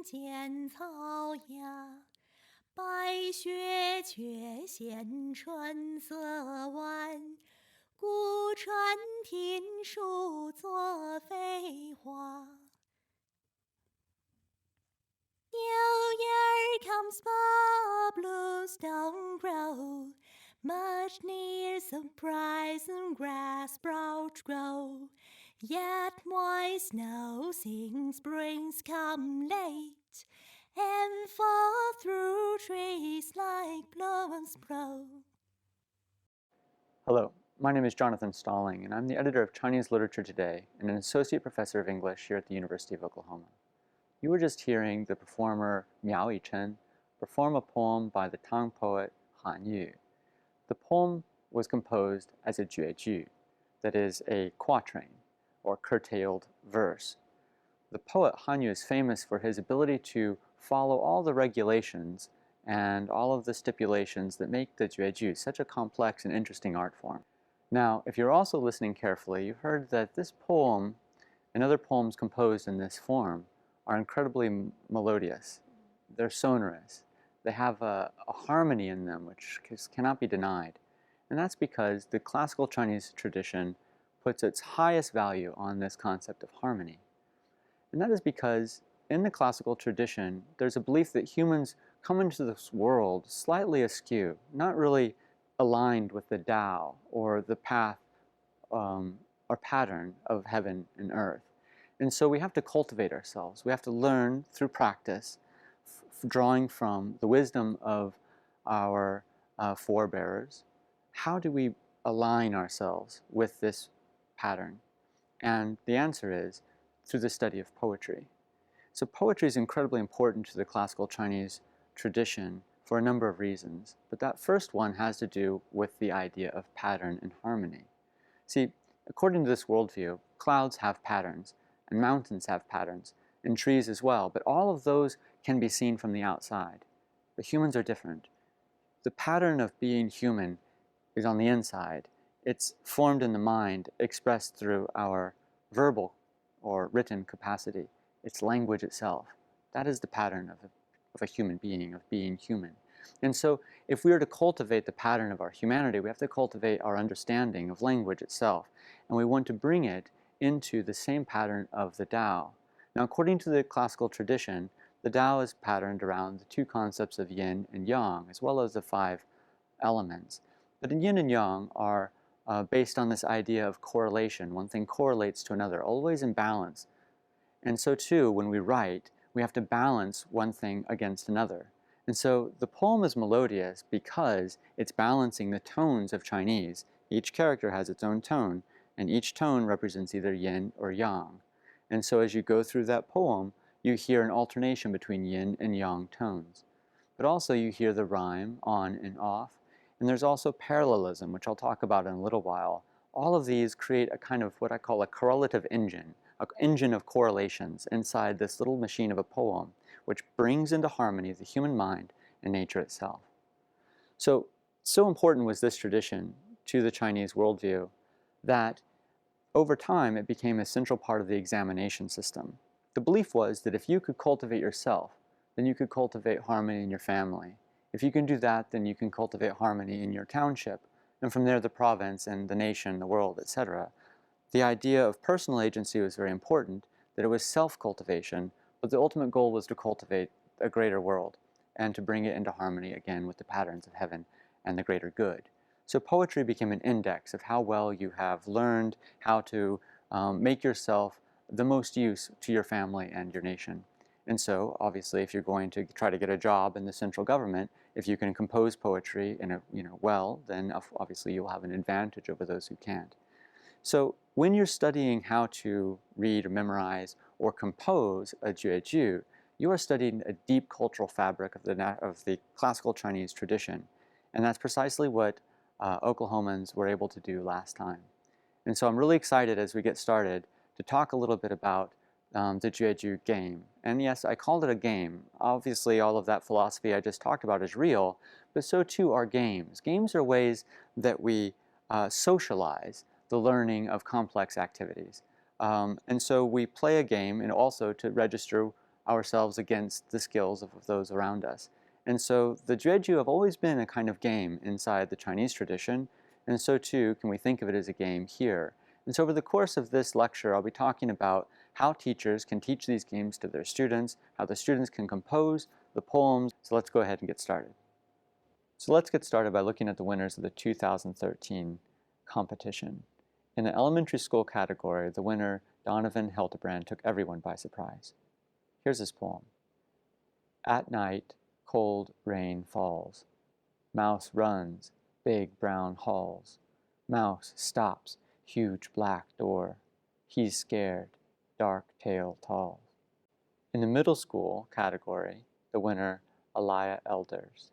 间草芽，白雪却嫌春色晚。孤船听树作飞花。New year comes, the bluestone grow. Much near surprise and grass sprouts grow. Yet why snow sings springs come late, and fall through trees like blossoms grow. Hello, my name is Jonathan Stalling, and I'm the editor of Chinese Literature Today and an associate professor of English here at the University of Oklahoma. You were just hearing the performer Miao Yichen perform a poem by the Tang poet Han Yu. The poem was composed as a Jueju, that is, a quatrain, or curtailed verse. The poet Han Yu is famous for his ability to follow all the regulations and all of the stipulations that make the Jueju such a complex and interesting art form. Now, if you're also listening carefully, you've heard that this poem and other poems composed in this form are incredibly melodious. They're sonorous. They have a harmony in them which cannot be denied. And that's because the classical Chinese tradition puts its highest value on this concept of harmony. And that is because in the classical tradition, there's a belief that humans come into this world slightly askew, not really aligned with the Tao or the path or pattern of heaven and earth. And so we have to cultivate ourselves. We have to learn through practice, drawing from the wisdom of our forebears. How do we align ourselves with this pattern? And the answer is through the study of poetry. So poetry is incredibly important to the classical Chinese tradition for a number of reasons, but that first one has to do with the idea of pattern and harmony. See, according to this worldview, clouds have patterns, and mountains have patterns, and trees as well, but all of those can be seen from the outside. But humans are different. The pattern of being human is on the inside. It's formed in the mind, expressed through our verbal or written capacity. It's language itself. That is the pattern of a human being, of being human. And so if we are to cultivate the pattern of our humanity, we have to cultivate our understanding of language itself. And we want to bring it into the same pattern of the Tao. Now, according to the classical tradition, the Tao is patterned around the two concepts of yin and yang, as well as the 5 elements. But yin and yang are based on this idea of correlation. One thing correlates to another, always in balance. And so too, when we write, we have to balance one thing against another. And so the poem is melodious because it's balancing the tones of Chinese. Each character has its own tone, and each tone represents either yin or yang. And so as you go through that poem, you hear an alternation between yin and yang tones. But also you hear the rhyme on and off, and there's also parallelism, which I'll talk about in a little while. All of these create a kind of what I call a correlative engine, an engine of correlations inside this little machine of a poem, which brings into harmony the human mind and nature itself. So important was this tradition to the Chinese worldview that over time it became a central part of the examination system. The belief was that if you could cultivate yourself, then you could cultivate harmony in your family. If you can do that, then you can cultivate harmony in your township, and from there the province and the nation, the world, etc. The idea of personal agency was very important, that it was self-cultivation, but the ultimate goal was to cultivate a greater world and to bring it into harmony again with the patterns of heaven and the greater good. So poetry became an index of how well you have learned how to make yourself the most use to your family and your nation. And so, obviously, if you're going to try to get a job in the central government, if you can compose poetry in well, then obviously you'll have an advantage over those who can't. So when you're studying how to read or memorize or compose a Jueju, you are studying a deep cultural fabric of the classical Chinese tradition. And that's precisely what Oklahomans were able to do last time. And so I'm really excited as we get started to talk a little bit about the Jueju game. And yes, I called it a game. Obviously, all of that philosophy I just talked about is real, but so too are games. Games are ways that we socialize the learning of complex activities. And so we play a game and also to register ourselves against the skills of those around us. And so the Jueju have always been a kind of game inside the Chinese tradition, and so too can we think of it as a game here. And so over the course of this lecture, I'll be talking about how teachers can teach these games to their students, how the students can compose the poems. So let's go ahead and get started. So let's get started by looking at the winners of the 2013 competition. In the elementary school category, the winner, Donovan Hildebrand, took everyone by surprise. Here's his poem. At night, cold rain falls. Mouse runs, big brown halls. Mouse stops, huge black door. He's scared, dark tail tall. In the middle school category, the winner, Elia Elders.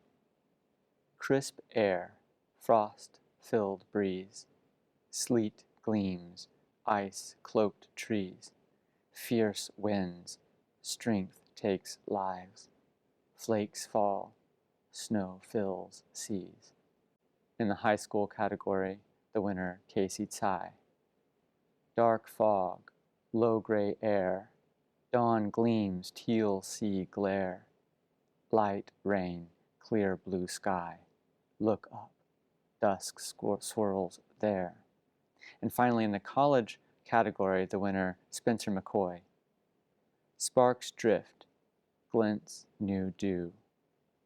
Crisp air, frost-filled breeze. Sleet gleams, ice-cloaked trees. Fierce winds, strength takes lives. Flakes fall, snow fills seas. In the high school category, the winner, Casey Tsai. Dark fog, low gray air. Dawn gleams, teal sea glare. Light rain, clear blue sky. Look up, dusk swirls there. And finally, in the college category, the winner, Spencer McCoy. Sparks drift, glints new dew.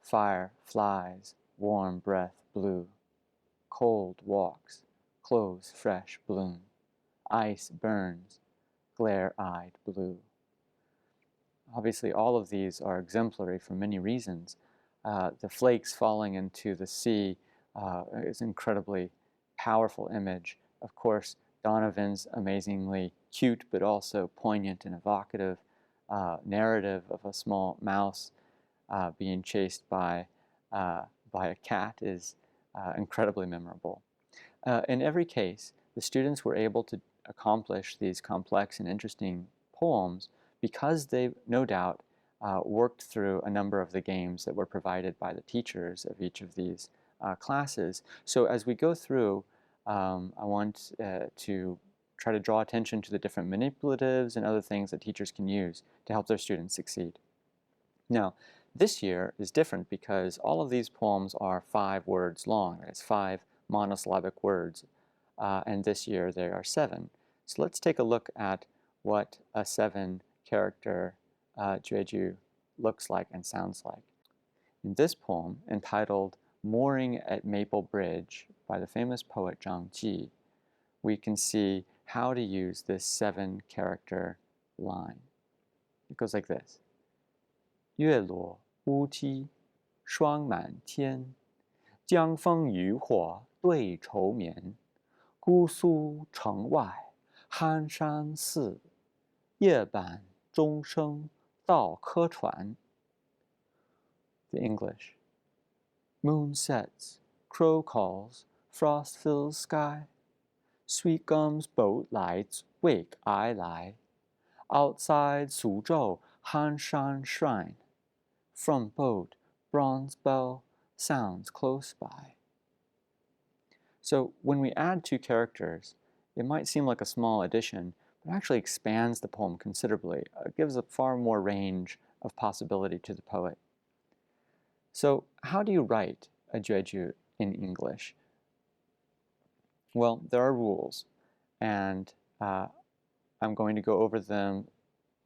Fire flies, warm breath blue. Cold walks, clothes fresh bloom. Ice burns, glare-eyed blue. Obviously, all of these are exemplary for many reasons. The flakes falling into the sea is an incredibly powerful image. Of course, Donovan's amazingly cute but also poignant and evocative narrative of a small mouse being chased by a cat is incredibly memorable. In every case, the students were able to accomplish these complex and interesting poems because they, no doubt, worked through a number of the games that were provided by the teachers of each of these classes. So as we go through, I want to try to draw attention to the different manipulatives and other things that teachers can use to help their students succeed. Now, this year is different because all of these poems are 5 words long. It's 5 monosyllabic words, and this year there are 7. So let's take a look at what a 7-character Jueju looks like and sounds like. In this poem, entitled Mooring at Maple Bridge by the famous poet Zhang Ji, we can see how to use this 7-character line. It goes like this. 月落乌啼霜满天，江枫渔火对愁眠。姑苏城外寒山寺，夜半钟声到客船。The English. Moon sets, crow calls, frost fills sky. Sweet gums boat lights wake I lie. Outside 苏州寒山 shrine. From boat, bronze bell sounds close by. So when we add 2 characters, it might seem like a small addition, but actually expands the poem considerably. It gives a far more range of possibility to the poet. So how do you write a Jueju in English? Well, there are rules, and I'm going to go over them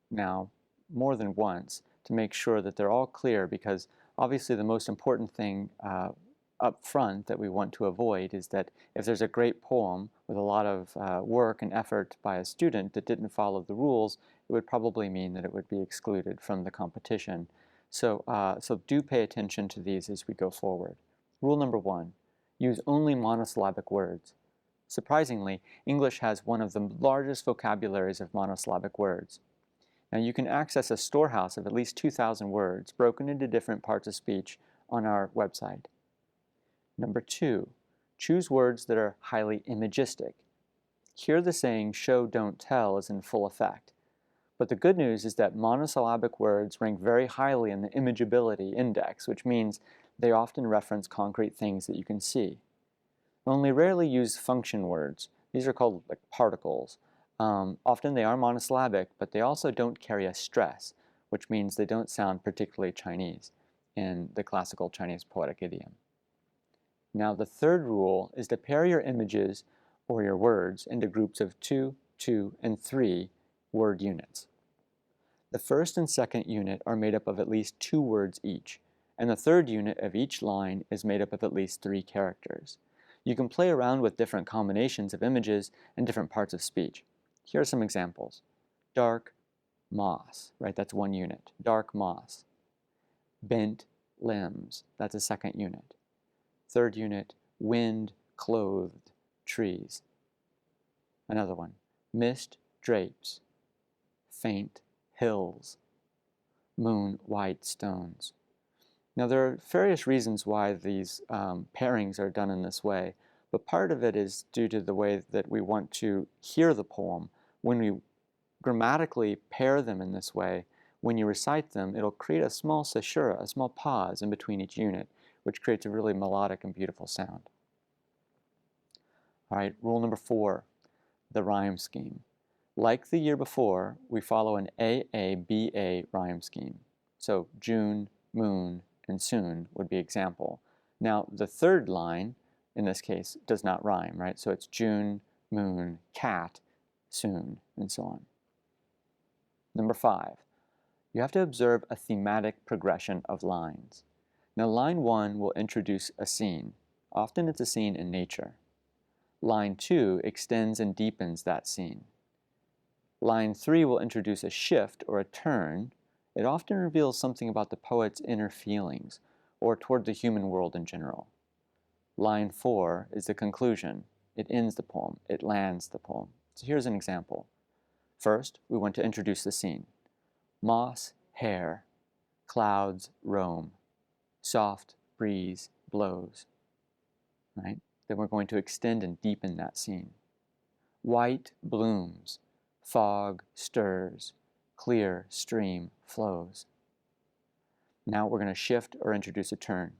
now more than once to make sure that they're all clear, because obviously the most important thing up front that we want to avoid is that if there's a great poem with a lot of work and effort by a student that didn't follow the rules, it would probably mean that it would be excluded from the competition. So, so do pay attention to these as we go forward. Rule number 1, use only monosyllabic words. Surprisingly, English has one of the largest vocabularies of monosyllabic words. Now you can access a storehouse of at least 2,000 words broken into different parts of speech on our website. Number 2, choose words that are highly imagistic. Here the saying, show, don't tell, is in full effect. But the good news is that monosyllabic words rank very highly in the imageability index, which means they often reference concrete things that you can see. Only rarely use function words. These are called like particles. Often they are monosyllabic, but they also don't carry a stress, which means they don't sound particularly Chinese in the classical Chinese poetic idiom. Now, the third rule is to pair your images or your words into groups of 2, 2, and 3 word units. The first and second unit are made up of at least 2 words each, and the third unit of each line is made up of at least 3 characters. You can play around with different combinations of images and different parts of speech. Here are some examples. Dark moss, right? That's 1 unit. Dark moss. Bent limbs, that's a second unit. Third unit, wind-clothed trees. Another one, mist drapes, faint hills, moon-white stones. Now, there are various reasons why these pairings are done in this way, but part of it is due to the way that we want to hear the poem. When we grammatically pair them in this way, when you recite them, it'll create a small caesura, a small pause in between each unit, which creates a really melodic and beautiful sound. All right, rule number 4, the rhyme scheme. Like the year before, we follow an AABA rhyme scheme. So June, moon, and soon would be example. Now, the third line, in this case, does not rhyme, right? So it's June, moon, cat, soon, and so on. Number 5, you have to observe a thematic progression of lines. Now, line 1 will introduce a scene. Often it's a scene in nature. Line 2 extends and deepens that scene. Line 3 will introduce a shift or a turn. It often reveals something about the poet's inner feelings or toward the human world in general. Line 4 is the conclusion. It ends the poem. It lands the poem. So here's an example. First, we want to introduce the scene. Moss, hair, clouds roam, soft breeze blows. Right? Then we're going to extend and deepen that scene. White blooms, fog stirs, clear stream flows. Now we're going to shift or introduce a turn.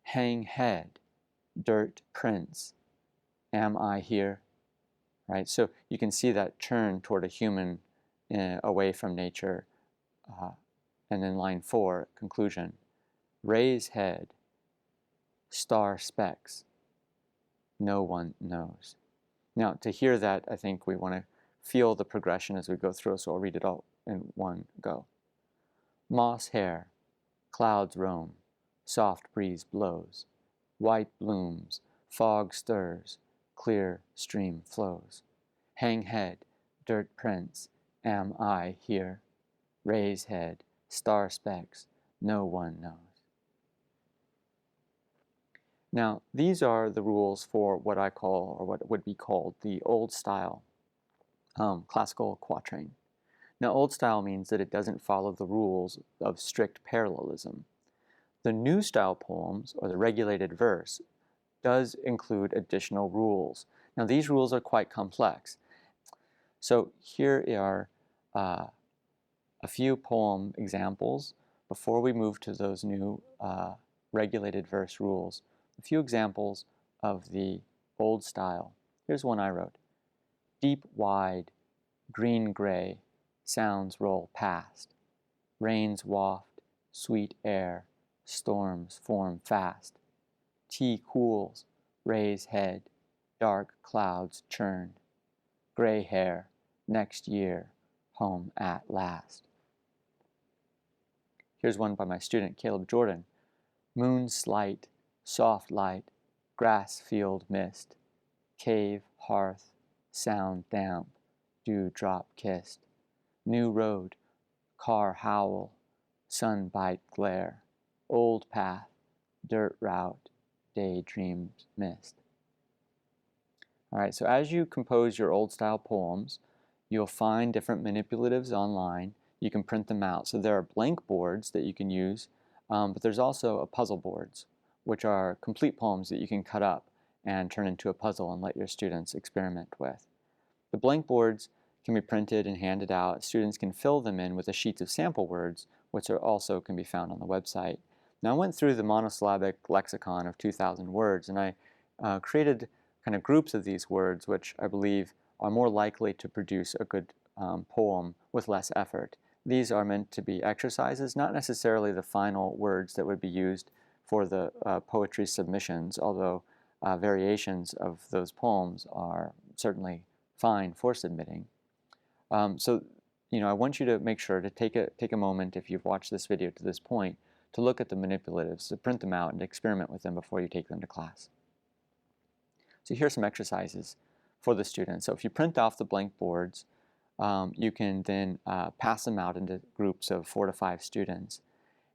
Hang head, dirt prints, am I here? Right? So you can see that turn toward a human away from nature. And then line 4, conclusion. Raise head, star specks, no one knows. Now, to hear that, I think we want to feel the progression as we go through, so I'll read it all in one go. Moss hair, clouds roam, soft breeze blows, white blooms, fog stirs, clear stream flows. Hang head, dirt prints, am I here? Raise head, star specks, no one knows. Now, these are the rules for what I call, or what would be called, the old style classical quatrain. Now, old style means that it doesn't follow the rules of strict parallelism. The new style poems, or the regulated verse, does include additional rules. Now, these rules are quite complex. So here are a few poem examples before we move to those new regulated verse rules. A few examples of the old style. Here's one I wrote. Deep wide, green gray, sounds roll past. Rains waft, sweet air, storms form fast. Tea cools, raise head, dark clouds churn. Gray hair, next year, home at last. Here's one by my student, Caleb Jordan. Moon slight, soft light, grass field mist, cave hearth, sound damp, dew drop kissed, new road, car howl, sunbite glare, old path, dirt route, daydreams missed. All right, so as you compose your old style poems, you'll find different manipulatives online. You can print them out. So there are blank boards that you can use, but there's also a puzzle boards, which are complete poems that you can cut up and turn into a puzzle and let your students experiment with. The blank boards can be printed and handed out. Students can fill them in with the sheets of sample words, which also can be found on the website. Now, I went through the monosyllabic lexicon of 2,000 words, and I created kind of groups of these words, which I believe are more likely to produce a good poem with less effort. these are meant to be exercises, not necessarily the final words that would be used for the poetry submissions, although variations of those poems are certainly fine for submitting. So, I want you to make sure to take a moment, if you've watched this video to this point, to look at the manipulatives, to print them out and experiment with them before you take them to class. So here's some exercises for the students. So if you print off the blank boards, you can then pass them out into groups of 4 to 5 students,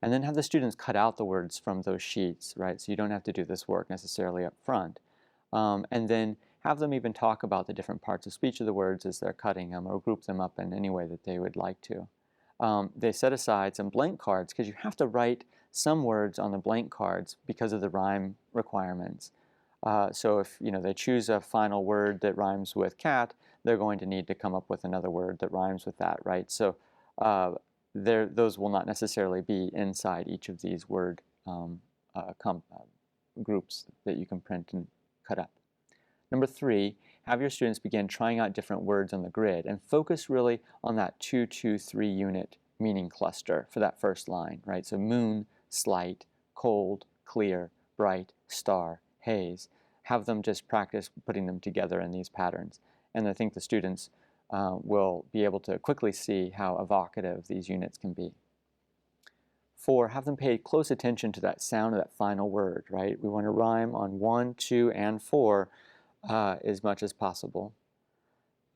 and then have the students cut out the words from those sheets, right? So you don't have to do this work necessarily up front. And then have them even talk about the different parts of speech of the words as they're cutting them, or group them up in any way that they would like to. They set aside some blank cards, because you have to write some words on the blank cards because of the rhyme requirements. So if they choose a final word that rhymes with cat, they're going to need to come up with another word that rhymes with that, right? So those will not necessarily be inside each of these word groups that you can print and cut up. Number 3, have your students begin trying out different words on the grid and focus really on that 2, 2, 3 unit meaning cluster for that first line, right? So moon, slight, cold, clear, bright, star, haze. Have them just practice putting them together in these patterns. And I think the students will be able to quickly see how evocative these units can be. 4, have them pay close attention to that sound of that final word, right? We want to rhyme on 1, 2, and 4 as much as possible.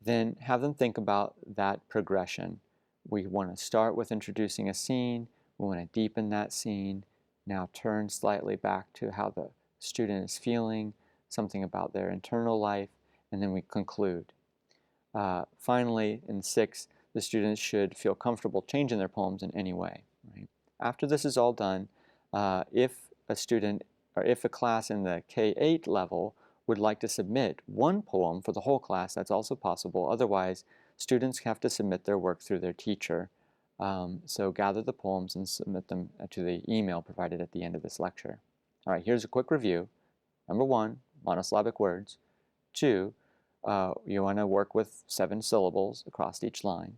Then have them think about that progression. We want to start with introducing a scene. We want to deepen that scene. Now turn slightly back to how the student is feeling, something about their internal life, and then we conclude. Finally, in 6, the students should feel comfortable changing their poems in any way. Right? After this is all done, if a student or if a class in the K-8 level would like to submit one poem for the whole class, that's also possible. Otherwise, students have to submit their work through their teacher. So gather the poems and submit them to the email provided at the end of this lecture. All right, here's a quick review. Number 1, monosyllabic words. 2, you want to work with 7 syllables across each line.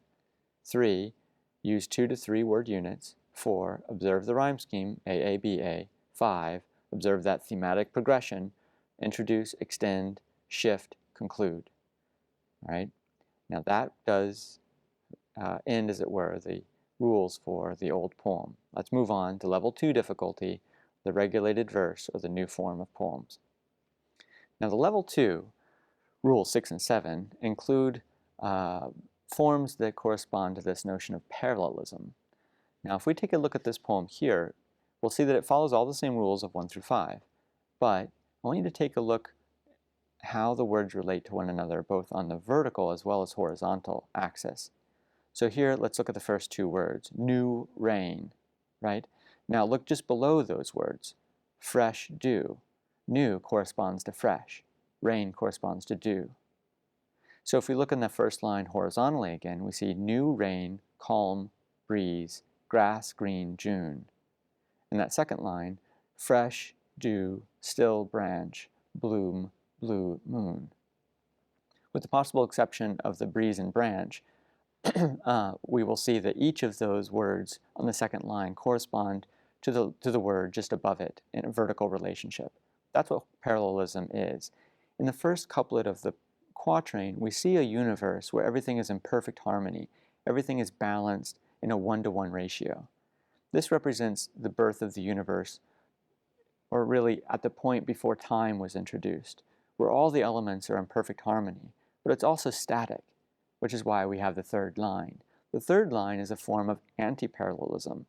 3, use 2 to 3 word units. 4, observe the rhyme scheme, AABA. 5, observe that thematic progression, introduce, extend, shift, conclude. All right? Now that does end, as it were, the rules for the old poem. Let's move on to level 2 difficulty, the regulated verse, or the new form of poems. Now the level 2, rules 6 and 7, include forms that correspond to this notion of parallelism. Now if we take a look at this poem here, we'll see that it follows all the same rules of 1 through 5, but I want you to take a look how the words relate to one another, both on the vertical as well as horizontal axis. So here, let's look at the first 2 words, new rain, right? Now look just below those words, fresh dew. New corresponds to fresh, rain corresponds to dew. So if we look in the first line horizontally again, we see new rain, calm, breeze, grass green, June. In that second line, fresh dew, still branch, bloom, blue moon. With the possible exception of the breeze and branch, we will see that each of those words on the second line correspond to the word just above it in a vertical relationship. That's what parallelism is. In the first couplet of the quatrain, we see a universe where everything is in perfect harmony. Everything is balanced in a 1-to-1 ratio. This represents the birth of the universe, or really at the point before time was introduced, where all the elements are in perfect harmony, but it's also static, which is why we have the third line. The third line is a form of anti-parallelism.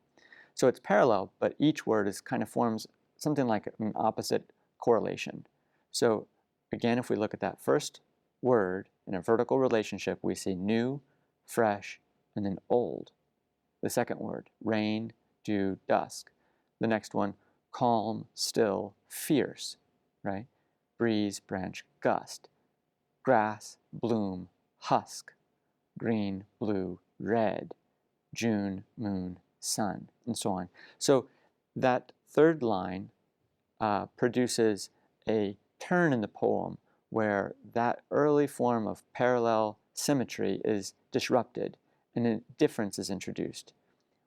So it's parallel, but each word kind of forms something like an opposite correlation. So again, if we look at that first word in a vertical relationship, we see new, fresh, and then old. The second word, rain, dew, dusk. The next one, calm, still, fierce, right? Breeze, branch, gust. Grass, bloom, husk. Green, blue, red. June, moon, sun, and so on. So that third line produces a turn in the poem where that early form of parallel symmetry is disrupted, and a difference is introduced.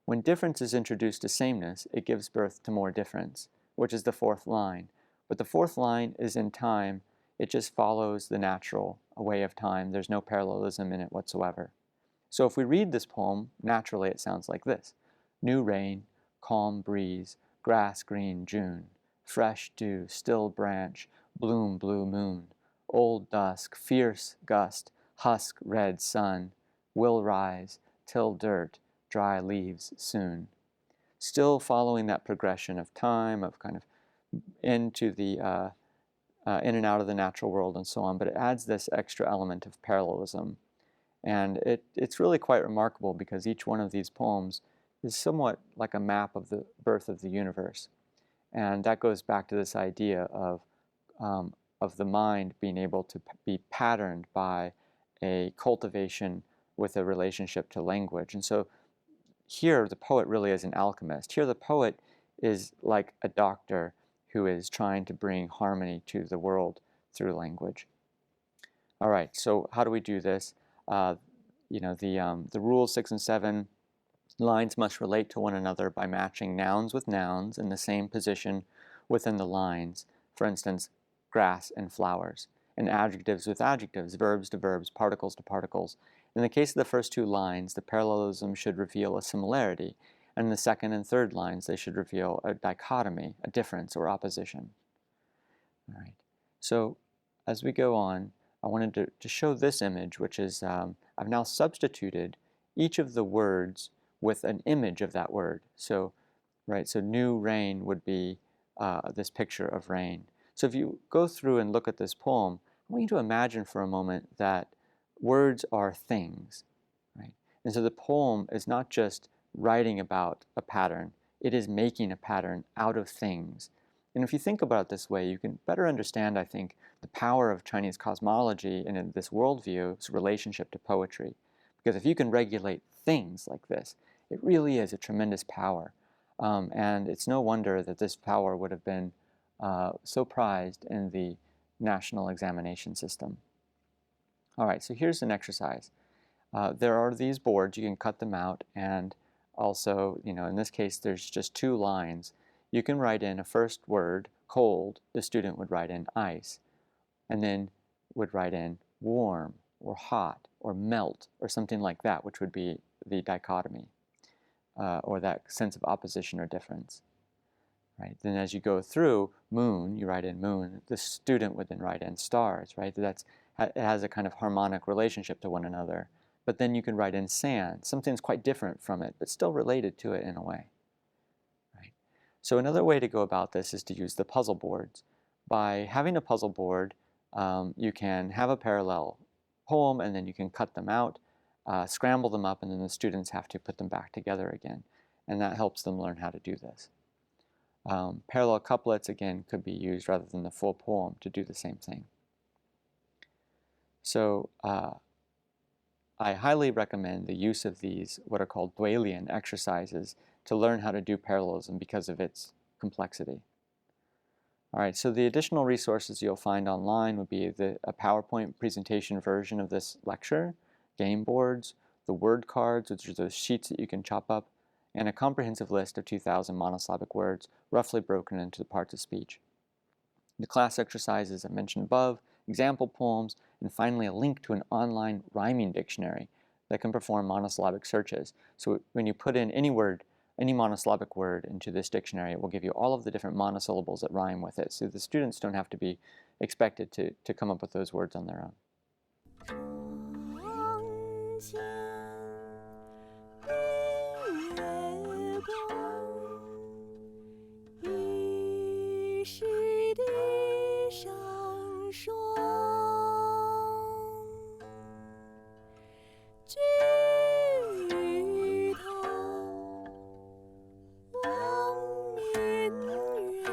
When difference is introduced to sameness, it gives birth to more difference, which is the fourth line. But the fourth line is in time. It just follows the natural way of time. There's no parallelism in it whatsoever. So if we read this poem, naturally it sounds like this. New rain, calm breeze, grass green June, fresh dew, still branch, bloom blue moon, old dusk, fierce gust, husk red sun, will rise, till dirt, dry leaves soon. Still following that progression of time, of kind of into the in and out of the natural world and so on, but it adds this extra element of parallelism. And it's really quite remarkable because each one of these poems is somewhat like a map of the birth of the universe. And that goes back to this idea of the mind being able to be patterned by a cultivation with a relationship to language. And so here the poet really is an alchemist. Here the poet is like a doctor who is trying to bring harmony to the world through language. All right, so how do we do this? The rules 6 and 7, lines must relate to one another by matching nouns with nouns in the same position within the lines. For instance, grass and flowers, and adjectives with adjectives, verbs to verbs, particles to particles. In the case of the first two lines, the parallelism should reveal a similarity, and in the second and third lines, they should reveal a dichotomy, a difference or opposition. All right. So as we go on, I wanted to show this image, which is, I've now substituted each of the words with an image of that word. So, right, so new rain would be this picture of rain. So if you go through and look at this poem, I want you to imagine for a moment that words are things, right? And so the poem is not just writing about a pattern, it is making a pattern out of things. And if you think about it this way, you can better understand, I think, the power of Chinese cosmology and in this worldview's relationship to poetry. Because if you can regulate things like this, it really is a tremendous power. And it's no wonder that this power would have been so prized in the national examination system. All right, so here's an exercise. There are these boards, you can cut them out, and also, in this case, there's just 2 lines. You can write in a first word, cold, the student would write in ice, and then would write in warm, or hot, or melt, or something like that, which would be the dichotomy, or that sense of opposition or difference. Right? Then as you go through moon, you write in moon, the student would then write in stars, right? It has a kind of harmonic relationship to one another. But then you can write in sand, something's quite different from it, but still related to it in a way. Right? So another way to go about this is to use the puzzle boards. By having a puzzle board, you can have a parallel poem, and then you can cut them out, scramble them up, and then the students have to put them back together again. And that helps them learn how to do this. Parallel couplets, again, could be used rather than the full poem to do the same thing. So I highly recommend the use of these, what are called Dualian exercises, to learn how to do parallelism because of its complexity. All right, so the additional resources you'll find online would be a PowerPoint presentation version of this lecture, game boards, the word cards, which are those sheets that you can chop up, and a comprehensive list of 2,000 monosyllabic words, roughly broken into the parts of speech. The class exercises I mentioned above, example poems, and finally a link to an online rhyming dictionary that can perform monosyllabic searches. So when you put in any word, any monosyllabic word into this dictionary, it will give you all of the different monosyllables that rhyme with it. So the students don't have to be expected to come up with those words on their own. 疑是地上霜，举头望明月，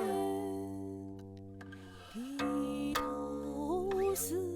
低头思